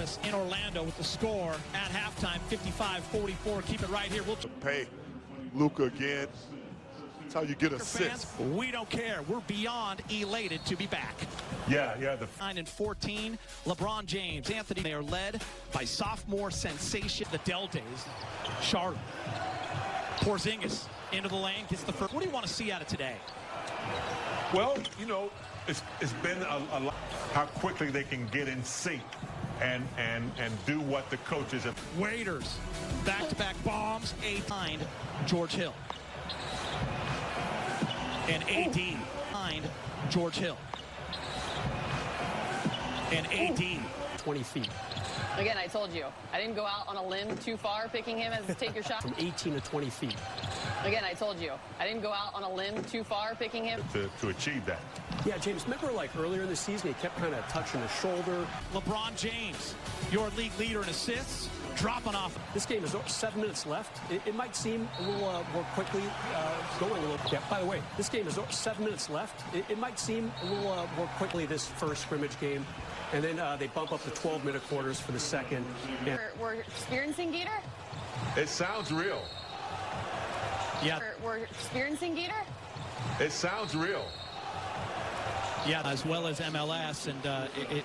us in Orlando with the score at halftime, 55-44. Keep it right here. We'll pay Luka again. That's how you get assists. Fans, we don't care. We're beyond elated to be back. Yeah. 9 and 14. LeBron James, Anthony. They are led by sophomore sensation. The Dell days. Charlotte. Porzingis into the lane. Gets the first. What do you want to see out of today? Well, you know, it's been a lot how quickly they can get in sync and do what the coaches have. Waiters, back-to-back bombs, behind George Hill. And AD behind George Hill. And AD 20 feet. Again, I told you, I didn't go out on a limb too far picking him as a take your shot. From 18 to 20 feet. Again, I told you, I didn't go out on a limb too far picking him. To achieve that. Yeah, James, remember like earlier in the season, he kept kind of touching his shoulder. LeBron James, your league leader in assists, dropping off. This game is 7 minutes left. It might seem a little more quickly going a little. Yeah, by the way, this game is 7 minutes left. It might seem a little more quickly this first scrimmage game. And then they bump up to 12-minute quarters for the second. Yeah. We're experiencing Gator? It sounds real. Yeah. We're experiencing Gator? It sounds real. Yeah, as well as MLS, and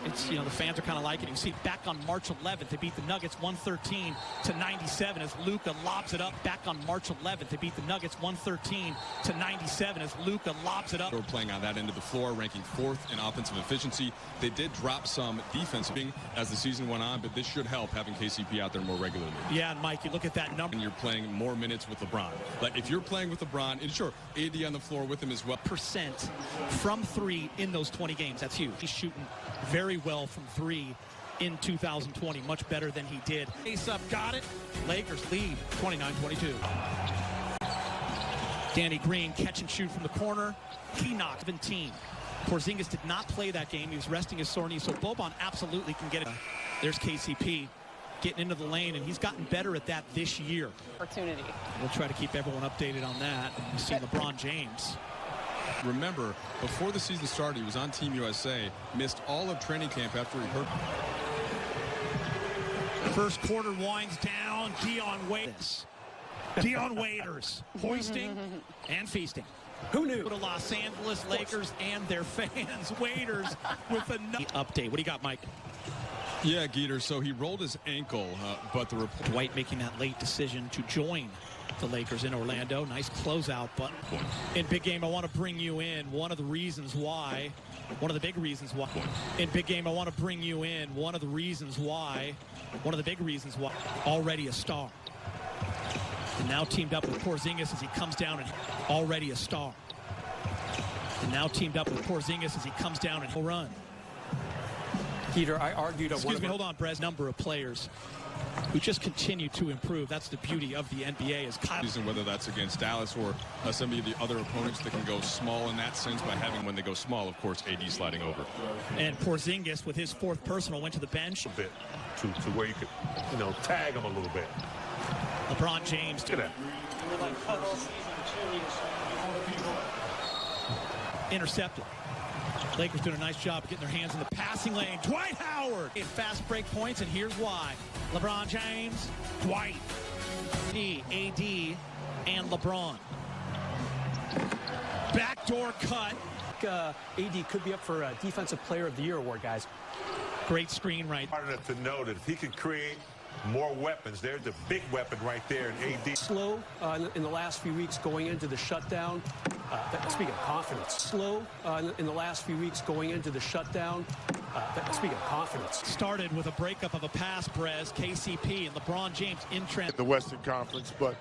it's, you know, the fans are kind of liking it. You see, back on March 11th, they beat the Nuggets 113-97 as Luka lobs it up. Back on March 11th, they beat the Nuggets 113-97 as Luka lobs it up. They were playing on that end of the floor, ranking 4th in offensive efficiency. They did drop some defensive as the season went on, but this should help having KCP out there more regularly. Yeah, and Mike, you look at that number. And you're playing more minutes with LeBron. Like, if you're playing with LeBron, and sure, AD on the floor with him as well. % from 3 in those 20 games. That's huge. He's shooting very well from 3 in 2020, much better than he did. Ace up, got it. Lakers lead 29-22. Danny Green catch and shoot from the corner. He knocked 17. Porzingis did not play that game. He was resting his sore knee, so Boban absolutely can get it. There's KCP getting into the lane, and he's gotten better at that this year. Opportunity. We'll try to keep everyone updated on that. You see LeBron James. Remember, before the season started, he was on Team USA, missed all of training camp after he hurt. First quarter winds down. Dion Waiters hoisting and feasting. Who knew? The Los Angeles Lakers and their fans. Waiters with a update. What do you got, Mike? Yeah, Geeter, so he rolled his ankle, but the report... Dwight making that late decision to join the Lakers in Orlando. Nice closeout, but in big game, I want to bring you in. One of the big reasons why. In big game, I want to bring you in. One of the big reasons why. Already a star. And now teamed up with Porzingis as he comes down and already a star. And now teamed up with Porzingis as he comes down and he'll run. Peter, I argued... Hold on, Brez. Number of players who just continue to improve. That's the beauty of the NBA. Is Kyle. Whether that's against Dallas or some of the other opponents that can go small in that sense by having, when they go small, of course, AD sliding over. And Porzingis with his 4th personal went to the bench. A bit to where you could, you know, tag him a little bit. LeBron James. Look at that. Intercepted. Lakers doing a nice job getting their hands in the passing lane. Dwight Howard in fast break points, and here's why. LeBron James, Dwight, AD, and LeBron. Backdoor cut. AD could be up for a Defensive Player of the Year award, guys. Great screen right. Hard enough to know that if he can create more weapons, there's the big weapon right there in AD. Slow in the last few weeks going into the shutdown. Speaking of confidence, slow in the last few weeks going into the shutdown. Speaking of confidence. Started with a breakup of a pass, Brez, KCP, and LeBron James in the Western Conference, but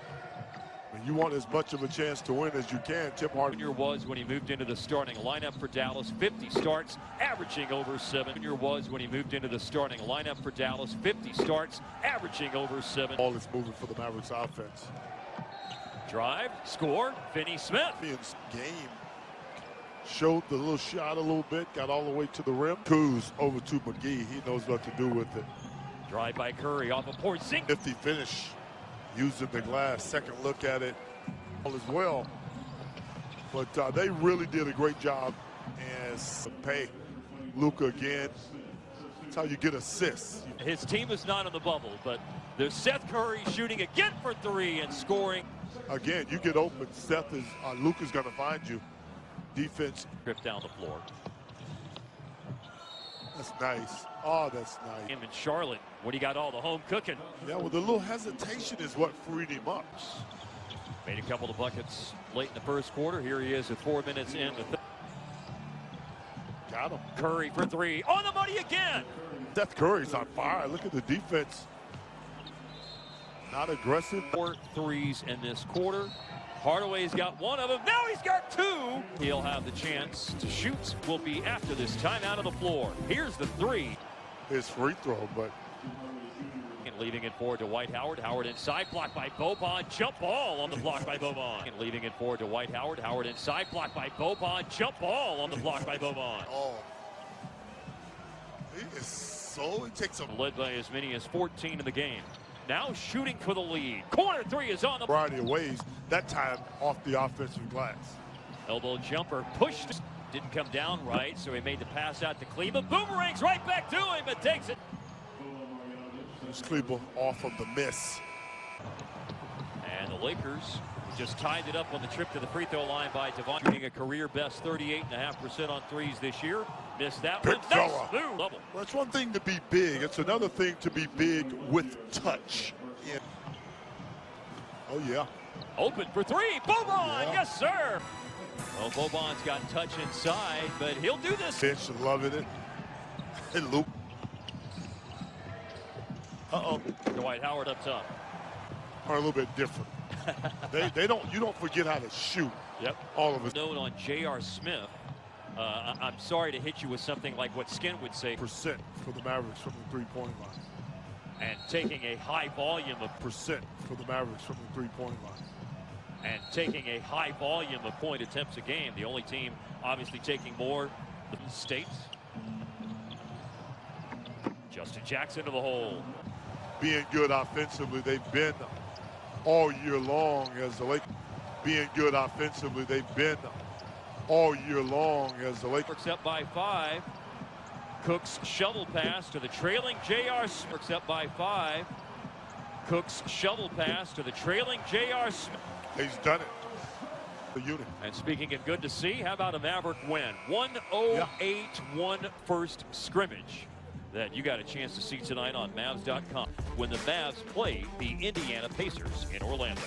you want as much of a chance to win as you can. Tim Hardaway Jr. was when he moved into the starting lineup for Dallas. 50 starts, averaging over 7. Jr. was when he moved into the starting lineup for Dallas. 50 starts, averaging over 7. Ball is moving for the Mavericks offense. Drive, score, Finney Smith. Game showed the little shot a little bit, got all the way to the rim. Kuz over to McGee. He knows what to do with it. Drive by Curry off of Porzingis. 50 finish, using the glass. Second look at it as well. But they really did a great job as pay Luka again. That's how you get assists. His team is not in the bubble, but there's Seth Curry shooting again for three and scoring. Again, you get open. Seth is, Luka's going to find you. Defense. Trip down the floor. That's nice. Oh, that's nice. Him and Charlotte, when he got all the home cooking. Yeah, well, the little hesitation is what freed him up. Made a couple of buckets late in the first quarter. Here he is at 4 minutes in the third. Got him. Curry for three. On the money again. Seth Curry's on fire. Look at the defense. Not aggressive. 4 threes in this quarter. Hardaway's got one of them. Now he's got two. He'll have the chance to shoot. Will be after this timeout on the floor. Here's the three. His free throw, but. And leaving it forward to Dwight Howard. Howard inside, blocked by Boban. Jump ball on the block by Boban. And leaving it forward to Dwight Howard. Howard inside, blocked by Boban. Jump ball on the block by Boban. Oh. He is so, he takes a. Led by as many as 14 in the game. Now shooting for the lead. Corner three is on the variety of ways. That time off the offensive glass. Elbow jumper pushed. Didn't come down right, so he made the pass out to Kleba. Boomerangs right back to him, but takes it. Kleba off of the miss. And the Lakers just tied it up on the trip to the free throw line by Devon, shooting a career best 38.5% on threes this year. Missed that Big one. fella. Nice move. Double. Well, it's one thing to be big. It's another thing to be big with touch. Yeah. Oh, yeah. Open for three. Boban, Yeah. yes, sir. Well, Boban's got touch inside, but he'll do this. Bench loving it. And Luke. Uh-oh. Dwight Howard up top. Are a little bit different. they don't. You don't forget how to shoot. Yep. All of it. Note on J.R. Smith. I'm sorry to hit you with something like what Skin would say. Percent for the Mavericks from the three-point line. And taking a high volume of Percent for the Mavericks from the three-point line. and taking a high volume of point attempts a game. The only team obviously taking more, the States. Justin Jackson to the hole. Being good offensively, they've been all year long as the Lakers. Being good offensively, they've been all year long as the Lakers. Works up by 5. Cook's shovel pass to the trailing J.R. Smith. Works up by 5. Cook's shovel pass to the trailing J.R. Smith. He's done it. The unit. And speaking of good to see, how about a Maverick win? 108-1 first scrimmage that you got a chance to see tonight on Mavs.com when the Mavs play the Indiana Pacers in Orlando.